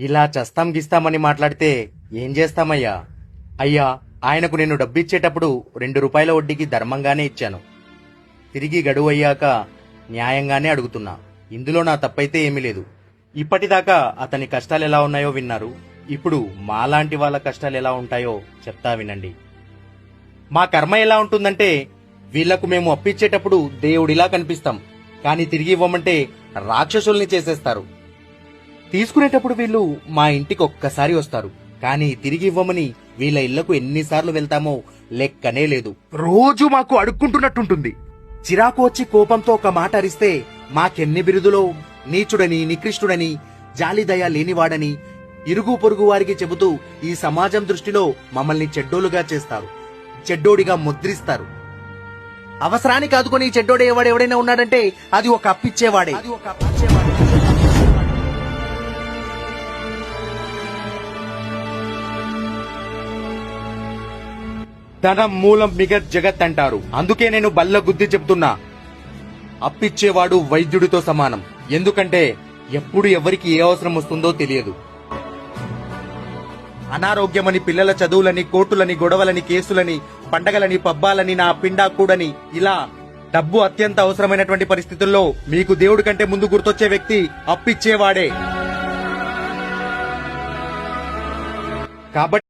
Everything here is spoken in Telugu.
ఇలా చస్తాం గిస్తామని మాట్లాడితే ఏం చేస్తామయ్యా? అయ్యా, ఆయనకు నేను డబ్బిచ్చేటప్పుడు 2 రూపాయల వడ్డీకి ధర్మంగానే ఇచ్చాను. తిరిగి గడువు అయ్యాక న్యాయంగానే అడుగుతున్నా. ఇందులో నా తప్పైతే ఏమీ లేదు. ఇప్పటిదాకా అతని కష్టాలు ఎలా ఉన్నాయో విన్నారు. ఇప్పుడు మాలాంటి వాళ్ళ కష్టాలు ఎలా ఉంటాయో చెప్తా వినండి. మా కర్మ ఎలా ఉంటుందంటే, వీళ్లకు మేము అప్పిచ్చేటప్పుడు దేవుడిలా కనిపిస్తాం, కానీ తిరిగి ఇవ్వమంటే రాక్షసుల్ని చేసేస్తారు. తీసుకునేటప్పుడు వీళ్ళు మా ఇంటికి ఒక్కసారి వస్తారు, కానీ తిరిగి ఇవ్వమని వీళ్ళ ఇళ్లకు ఎన్నిసార్లు వెళ్తామో లెక్కనే లేదు. రోజు మాకు అడుక్కుంటున్నట్టుంటుంది. చిరాకు వచ్చి కోపంతో ఒక మాట అరిస్తే మాకెన్ని బిరుదులో నీచుడని, నికృష్టుడని, జాలిదయ లేనివాడని ఇరుగు పొరుగు వారికి చెబుతూ ఈ సమాజం దృష్టిలో మమ్మల్ని చెడ్డోలుగా చేస్తారు, చెడ్డోడిగా ముద్రిస్తారు. అవసరానికి ఆదుకొని చెడ్డోడే ఎవడెవడైనా ఉన్నాడంటే అది ఒక అప్పిచ్చేవాడే. ధనం మూలం మిగత్ జగత్ అంటారు. అందుకే నేను బల్ల గుద్ది చెప్తున్నా, అప్పిచ్చేవాడు వైద్యుడితో సమానం. ఎందుకంటే ఎప్పుడు ఎవరికి ఏ అవసరం వస్తుందో తెలియదు. అనారోగ్యమని, పిల్లల చదువులని, కోర్టులని, గొడవలని, కేసులని, పండగలని, పబ్బాలని, నా పిండా కూడని, ఇలా డబ్బు అత్యంత అవసరమైనటువంటి పరిస్థితుల్లో మీకు దేవుడి కంటే ముందు గుర్తొచ్చే వ్యక్తి అప్పిచ్చేవాడే. కాబట్టి